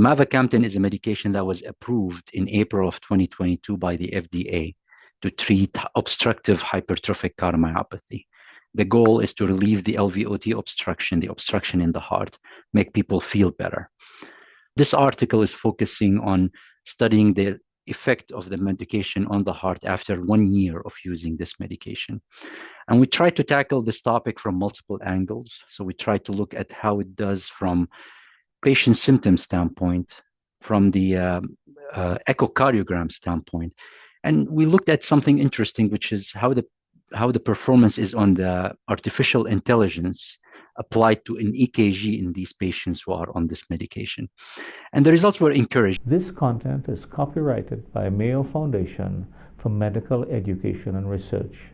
Mavacamten is a medication that was approved in April of 2022 by the FDA to treat obstructive hypertrophic cardiomyopathy. The goal is to relieve the LVOT obstruction, the obstruction in the heart, make people feel better. This article is focusing on studying the effect of the medication on the heart after 1 year of using this medication. And we try to tackle this topic from multiple angles. So we try to look at how it does from patient symptom standpoint, from the echocardiogram standpoint. And we looked at something interesting, which is how the performance is on the artificial intelligence applied to an EKG in these patients who are on this medication. And the results were encouraging. This content is copyrighted by Mayo Foundation for Medical Education and Research.